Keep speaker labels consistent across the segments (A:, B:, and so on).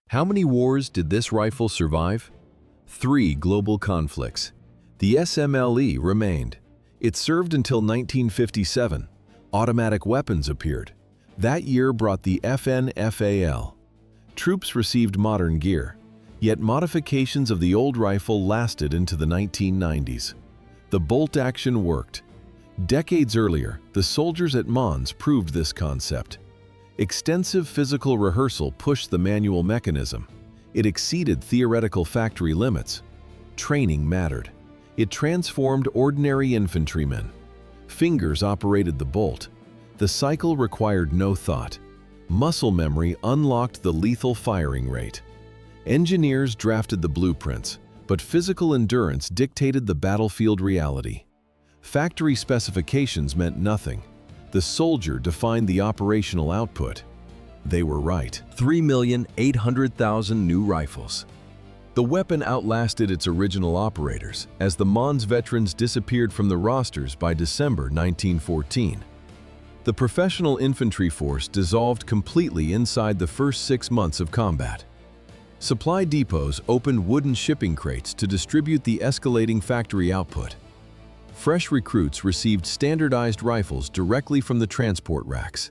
A: How many wars did this rifle survive? 3 global conflicts. The SMLE remained. It served until 1957. Automatic weapons appeared. That year brought the FNFAL. Troops received modern gear, yet modifications of the old rifle lasted into the 1990s. The bolt action worked. Decades earlier, the soldiers at Mons proved this concept. Extensive physical rehearsal pushed the manual mechanism. It exceeded theoretical factory limits. Training mattered. It transformed ordinary infantrymen. Fingers operated the bolt. The cycle required no thought. Muscle memory unlocked the lethal firing rate. Engineers drafted the blueprints, but physical endurance dictated the battlefield reality. Factory specifications meant nothing. The soldier defined the operational output. They were right.
B: 3,800,000 new rifles. The weapon outlasted its original operators, as the Mons veterans disappeared from the rosters by December 1914. The professional infantry force dissolved completely inside the first 6 months of combat. Supply depots opened wooden shipping crates to distribute the escalating factory output. Fresh recruits received standardized rifles directly from the transport racks.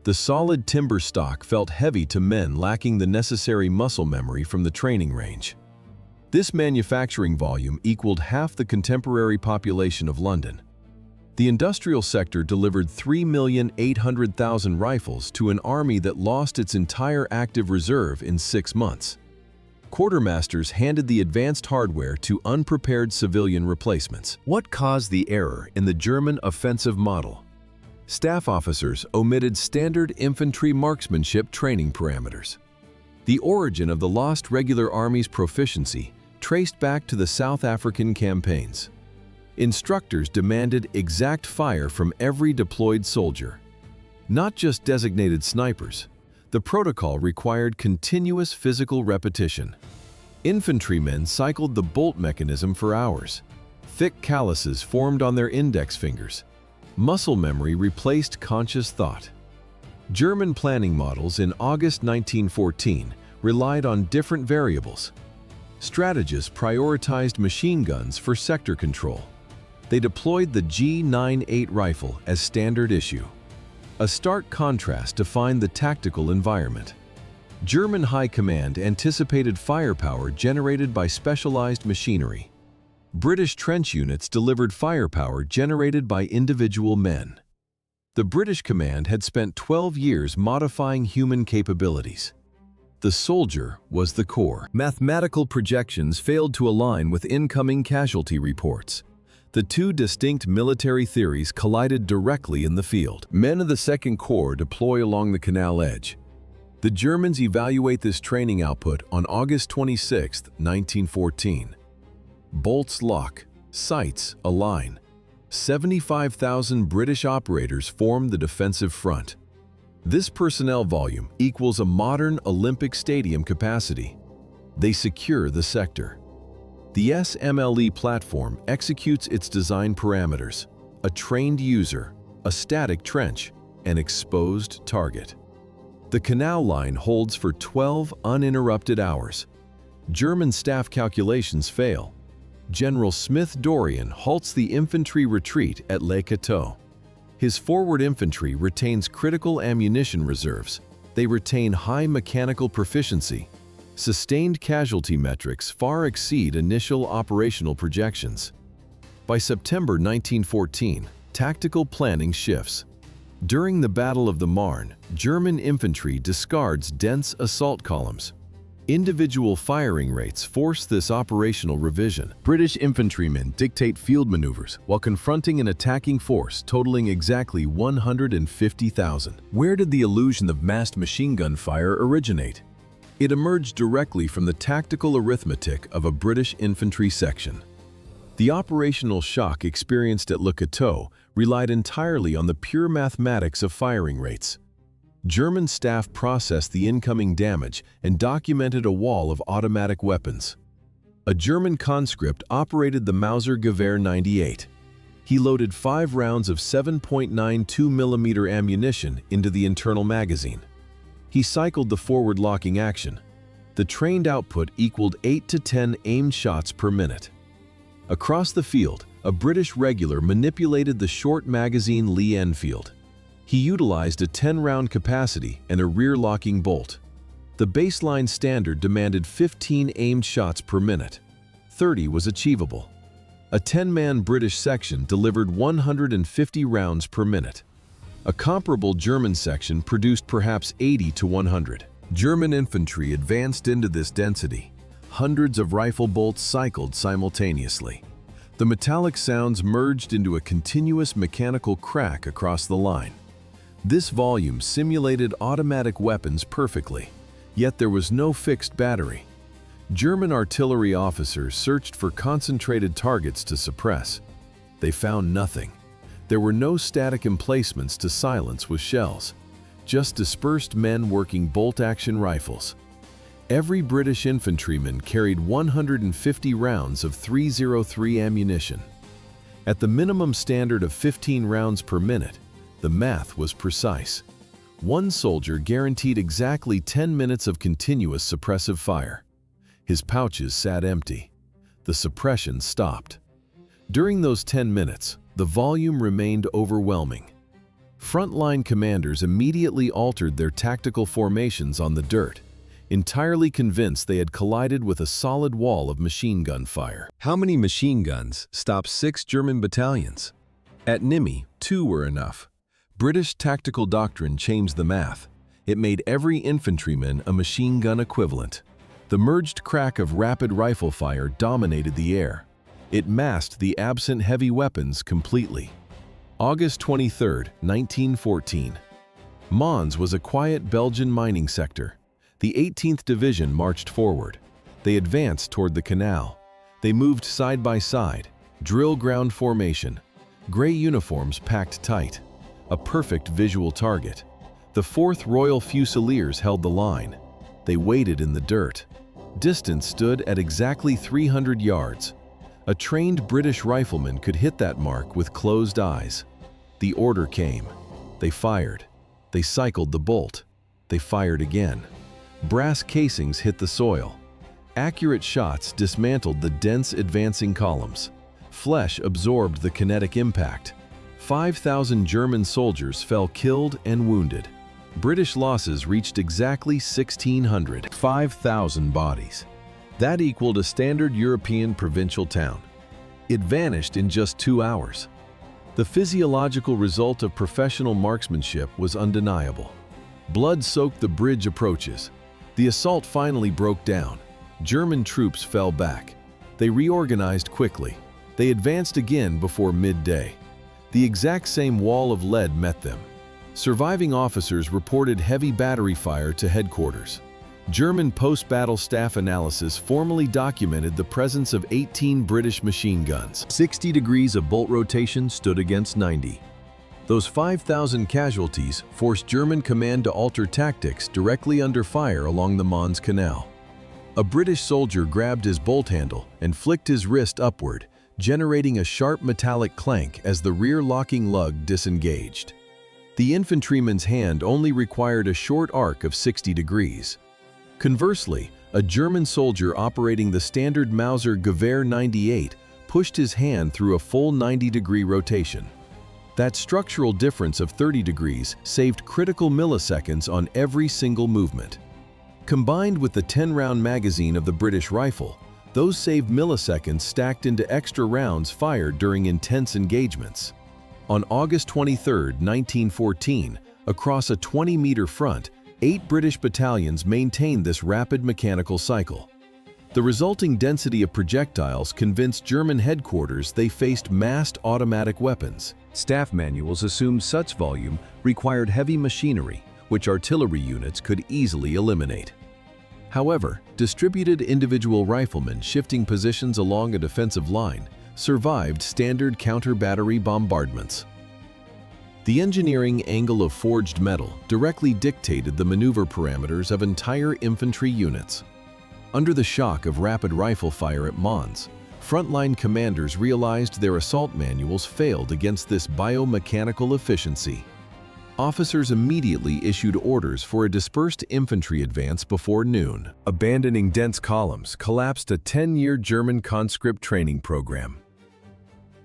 B: The solid timber stock felt heavy to men lacking the necessary muscle memory from the training range. This manufacturing volume equaled half the contemporary population of London. The industrial sector delivered 3,800,000 rifles to an army that lost its entire active reserve in 6 months. Quartermasters handed the advanced hardware to unprepared civilian replacements. What caused the error in the German offensive model? Staff officers omitted standard infantry marksmanship training parameters. The origin of the lost regular army's proficiency traced back to the South African campaigns. Instructors demanded exact fire from every deployed soldier. Not just designated snipers. The protocol required continuous physical repetition. Infantrymen cycled the bolt mechanism for hours. Thick calluses formed on their index fingers. Muscle memory replaced conscious thought. German planning models in August 1914 relied on different variables. Strategists prioritized machine guns for sector control. They deployed the G98 rifle as standard issue. A stark contrast defined the tactical environment. German high command anticipated firepower generated by specialized machinery. British trench units delivered firepower generated by individual men. The British command had spent 12 years modifying human capabilities. The soldier was the core. Mathematical projections failed to align with incoming casualty reports. The two distinct military theories collided directly in the field. Men of the Second Corps deploy along the canal edge. The Germans evaluate this training output on August 26, 1914. Bolts lock, sights align. 75,000 British operators form the defensive front. This personnel volume equals a modern Olympic stadium capacity. They secure the sector. The SMLE platform executes its design parameters: a trained user, a static trench, an exposed target. The canal line holds for 12 uninterrupted hours. German staff calculations fail. General Smith-Dorrien halts the infantry retreat at Le Cateau. His forward infantry retains critical ammunition reserves. They retain high mechanical proficiency. Sustained casualty metrics far exceed initial operational projections. By September 1914, tactical planning shifts. During the Battle of the Marne, German infantry discards dense assault columns. Individual firing rates force this operational revision. British infantrymen dictate field maneuvers while confronting an attacking force totaling exactly 150,000. Where did the illusion of massed machine gun fire originate? It emerged directly from the tactical arithmetic of a British infantry section. The operational shock experienced at Le Cateau relied entirely on the pure mathematics of firing rates. German staff processed the incoming damage and documented a wall of automatic weapons. A German conscript operated the Mauser-Gewehr 98. He loaded 5 rounds of 7.92 mm ammunition into the internal magazine. He cycled the forward-locking action. The trained output equaled 8 to 10 aimed shots per minute. Across the field, a British regular manipulated the short Magazine Lee-Enfield. He utilized a 10-round capacity and a rear-locking bolt. The baseline standard demanded 15 aimed shots per minute. 30 was achievable. A 10-man British section delivered 150 rounds per minute. A comparable German section produced perhaps 80 to 100. German infantry advanced into this density. Hundreds of rifle bolts cycled simultaneously. The metallic sounds merged into a continuous mechanical crack across the line. This volume simulated automatic weapons perfectly, yet there was no fixed battery. German artillery officers searched for concentrated targets to suppress. They found nothing. There were no static emplacements to silence with shells, just dispersed men working bolt-action rifles. Every British infantryman carried 150 rounds of .303 ammunition. At the minimum standard of 15 rounds per minute, the math was precise. One soldier guaranteed exactly 10 minutes of continuous suppressive fire. His pouches sat empty. The suppression stopped. During those 10 minutes, the volume remained overwhelming. Frontline commanders immediately altered their tactical formations on the dirt, entirely convinced they had collided with a solid wall of machine gun fire. How many machine guns stopped 6 German battalions? At Nîmes, 2 were enough. British tactical doctrine changed the math. It made every infantryman a machine gun equivalent. The merged crack of rapid rifle fire dominated the air. It masked the absent heavy weapons completely. August 23, 1914. Mons was a quiet Belgian mining sector. The 18th Division marched forward. They advanced toward the canal. They moved side by side, drill ground formation, gray uniforms packed tight. A perfect visual target. The 4th Royal Fusiliers held the line. They waited in the dirt. Distance stood at exactly 300 yards. A trained British rifleman could hit that mark with closed eyes. The order came. They fired. They cycled the bolt. They fired again. Brass casings hit the soil. Accurate shots dismantled the dense advancing columns. Flesh absorbed the kinetic impact. 5,000 German soldiers fell killed and wounded. British losses reached exactly 1,600. 5,000 bodies. That equaled a standard European provincial town. It vanished in just 2 hours. The physiological result of professional marksmanship was undeniable. Blood soaked the bridge approaches. The assault finally broke down. German troops fell back. They reorganized quickly. They advanced again before midday. The exact same wall of lead met them. Surviving officers reported heavy battery fire to headquarters. German post-battle staff analysis formally documented the presence of 18 British machine guns. 60 degrees of bolt rotation stood against 90. Those 5,000 casualties forced German command to alter tactics directly under fire along the Mons Canal. A British soldier grabbed his bolt handle and flicked his wrist upward, generating a sharp metallic clank as the rear locking lug disengaged. The infantryman's hand only required a short arc of 60 degrees. Conversely, a German soldier operating the standard Mauser Gewehr 98 pushed his hand through a full 90-degree rotation. That structural difference of 30 degrees saved critical milliseconds on every single movement. Combined with the 10-round magazine of the British rifle, those saved milliseconds stacked into extra rounds fired during intense engagements. On August 23, 1914, across a 20-meter front, 8 British battalions maintained this rapid mechanical cycle. The resulting density of projectiles convinced German headquarters they faced massed automatic weapons. Staff manuals assumed such volume required heavy machinery, which artillery units could easily eliminate. However, distributed individual riflemen shifting positions along a defensive line survived standard counter-battery bombardments. The engineering angle of forged metal directly dictated the maneuver parameters of entire infantry units. Under the shock of rapid rifle fire at Mons, frontline commanders realized their assault manuals failed against this biomechanical efficiency.
A: officers immediately issued orders for a dispersed infantry advance before noon.
B: Abandoning dense columns collapsed a 10-year German conscript training program.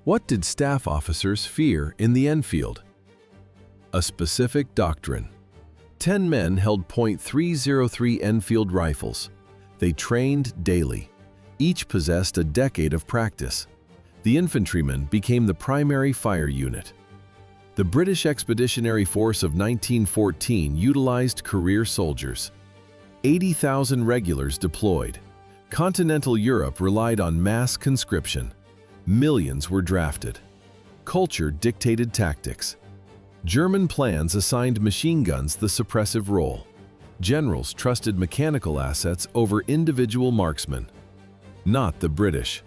B: What did staff officers fear in the Enfield? A specific doctrine. 10 men held .303 Enfield rifles. They trained daily. Each possessed a decade of practice. The infantryman became the primary fire unit. The British Expeditionary Force of 1914 utilized career soldiers. 80,000 regulars deployed. Continental Europe relied on mass conscription. Millions were drafted. Culture dictated tactics. German plans assigned machine guns the suppressive role. Generals trusted mechanical assets over individual marksmen. Not the British.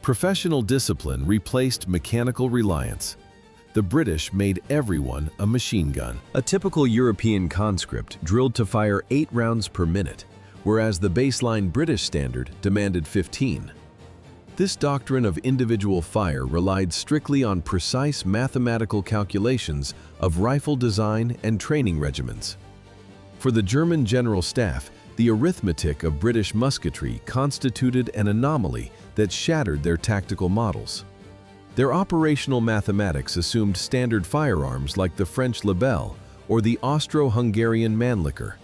B: Professional discipline replaced mechanical reliance. The British made everyone a machine gun. A typical European conscript drilled to fire 8 rounds per minute, whereas the baseline British standard demanded 15. This doctrine of individual fire relied strictly on precise mathematical calculations of rifle design and training regimens. For the German General Staff, the arithmetic of British musketry constituted an anomaly that shattered their tactical models. Their operational mathematics assumed standard firearms like the French Lebel or the Austro-Hungarian Mannlicher.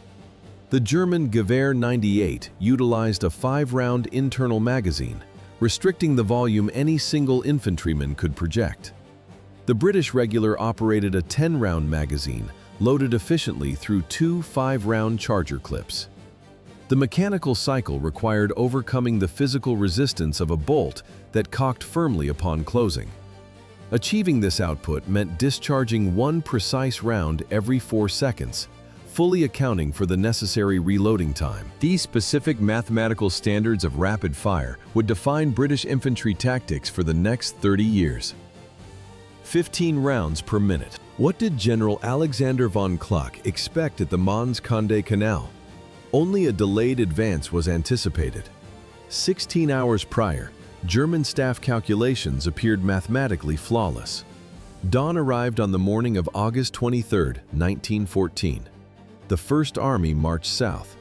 B: The German Gewehr 98 utilized a 5-round internal magazine, restricting the volume any single infantryman could project. The British regular operated a 10-round magazine, loaded efficiently through 2 5-round charger clips. The mechanical cycle required overcoming the physical resistance of a bolt that cocked firmly upon closing. Achieving this output meant discharging 1 precise round every 4 seconds, fully accounting for the necessary reloading time. These specific mathematical standards of rapid fire would define British infantry tactics for the next 30 years. 15 rounds per minute. What did General Alexander von Kluck expect at the Mons-Condé Canal? Only a delayed advance was anticipated. 16 hours prior, German staff calculations appeared mathematically flawless. Dawn arrived on the morning of August 23, 1914. The First Army marched south.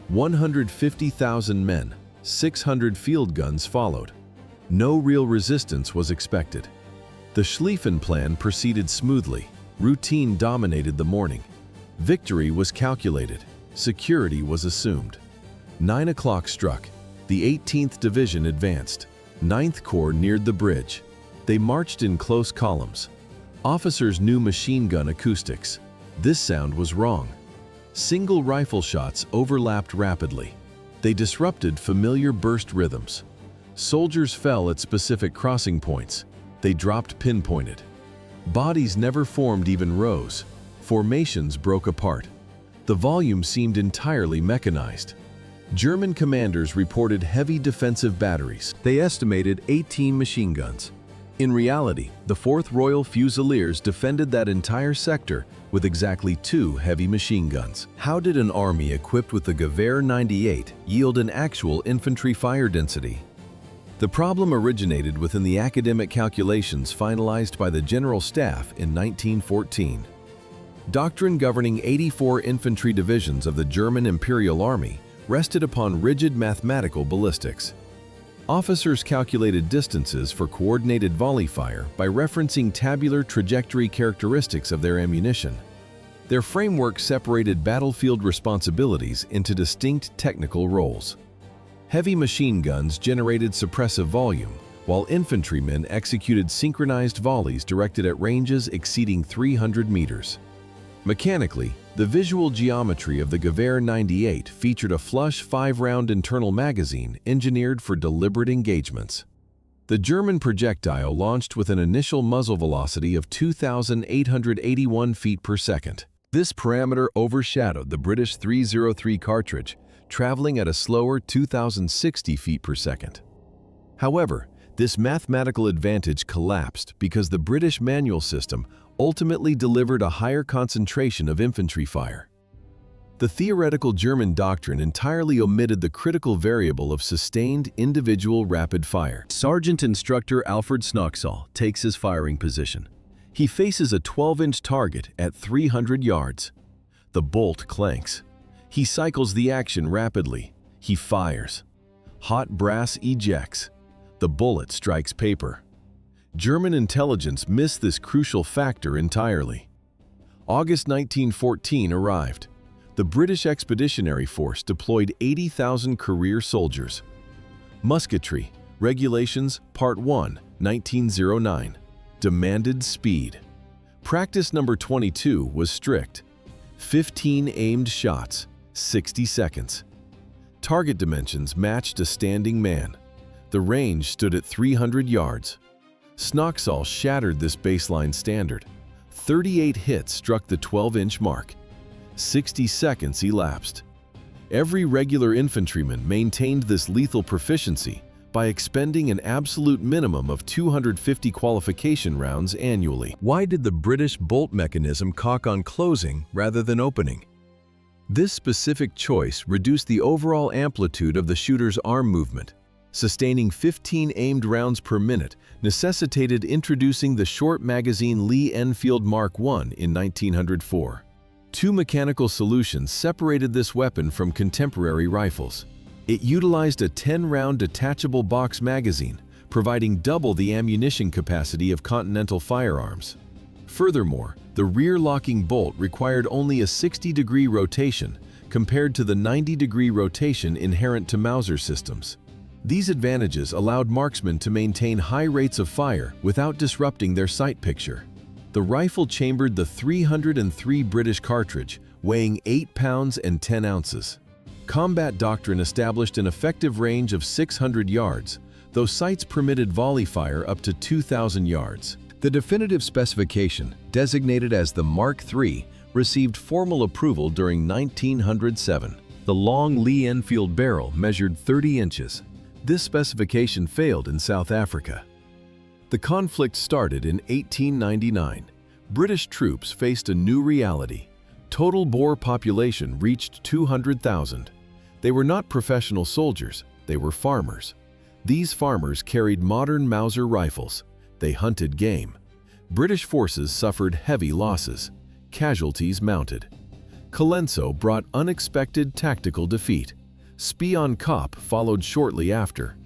B: 150,000 men, 600 field guns followed. No real resistance was expected. The Schlieffen Plan proceeded smoothly. Routine dominated the morning. Victory was calculated. Security was assumed. 9 o'clock struck. The 18th Division advanced. 9th Corps neared the bridge. They marched in close columns. Officers knew machine gun acoustics. This sound was wrong. Single rifle shots overlapped rapidly. They disrupted familiar burst rhythms. Soldiers fell at specific crossing points. They dropped pinpointed. Bodies never formed even rows. Formations broke apart. The volume seemed entirely mechanized. German commanders reported heavy defensive batteries. They estimated 18 machine guns. In reality, the 4th Royal Fusiliers defended that entire sector with exactly 2 heavy machine guns. How did an army equipped with the Gewehr 98 yield an actual infantry fire density? The problem originated within the academic calculations finalized by the General Staff in 1914. Doctrine governing 84 infantry divisions of the German Imperial Army rested upon rigid mathematical ballistics. Officers calculated distances for coordinated volley fire by referencing tabular trajectory characteristics of their ammunition. Their framework separated battlefield responsibilities into distinct technical roles. Heavy machine guns generated suppressive volume, while infantrymen executed synchronized volleys directed at ranges exceeding 300 meters. Mechanically, the visual geometry of the Gewehr 98 featured a flush 5-round internal magazine engineered for deliberate engagements. The German projectile launched with an initial muzzle velocity of 2,881 feet per second. This parameter overshadowed the British .303 cartridge, traveling at a slower 2,060 feet per second. However, this mathematical advantage collapsed because the British manual system ultimately delivered a higher concentration of infantry fire. The theoretical German doctrine entirely omitted the critical variable of sustained individual rapid fire. Sergeant Instructor Alfred Schnocksall takes his firing position. He faces a 12-inch target at 300 yards. The bolt clanks. He cycles the action rapidly. He fires. Hot brass ejects. The bullet strikes paper. German intelligence missed this crucial factor entirely. August 1914 arrived. The British Expeditionary Force deployed 80,000 career soldiers. Musketry, Regulations, Part 1, 1909. Demanded speed. Practice number 22 was strict. 15 aimed shots, 60 seconds. Target dimensions matched a standing man. The range stood at 300 yards. Snoxall shattered this baseline standard. 38 hits struck the 12-inch mark. 60 seconds elapsed. Every regular infantryman maintained this lethal proficiency by expending an absolute minimum of 250 qualification rounds annually. Why did the British bolt mechanism cock on closing rather than opening? This specific choice reduced the overall amplitude of the shooter's arm movement. Sustaining 15 aimed rounds per minute necessitated introducing the short Magazine Lee-Enfield Mark I in 1904. Two mechanical solutions separated this weapon from contemporary rifles. It utilized a 10-round detachable box magazine, providing double the ammunition capacity of Continental firearms. Furthermore, the rear-locking bolt required only a 60-degree rotation compared to the 90-degree rotation inherent to Mauser systems. These advantages allowed marksmen to maintain high rates of fire without disrupting their sight picture. The rifle chambered the 303 British cartridge, weighing 8 pounds and 10 ounces. Combat doctrine established an effective range of 600 yards, though sights permitted volley fire up to 2,000 yards. The definitive specification, designated as the Mark III, received formal approval during 1907. The long Lee-Enfield barrel measured 30 inches. This specification failed in South Africa. The conflict started in 1899. British troops faced a new reality. Total Boer population reached 200,000. They were not professional soldiers, they were farmers. These farmers carried modern Mauser rifles. They hunted game. British forces suffered heavy losses. Casualties mounted. Colenso brought unexpected tactical defeat. Spion Kop followed shortly after.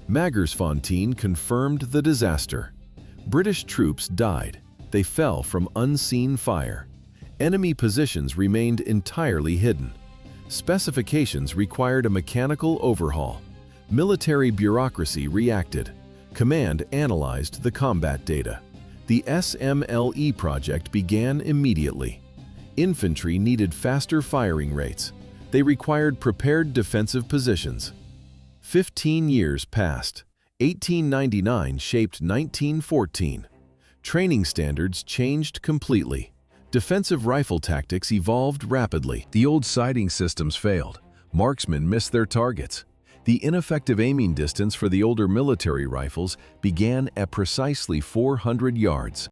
B: Magersfontein confirmed the disaster. British troops died. They fell from unseen fire. Enemy positions remained entirely hidden. Specifications required a mechanical overhaul. Military bureaucracy reacted. Command analyzed the combat data. The SMLE project began immediately. Infantry needed faster firing rates. They required prepared defensive positions. 15 years passed. 1899 shaped 1914. Training standards changed completely. Defensive rifle tactics evolved rapidly. The old sighting systems failed. Marksmen missed their targets. The ineffective aiming distance for the older military rifles began at precisely 400 yards.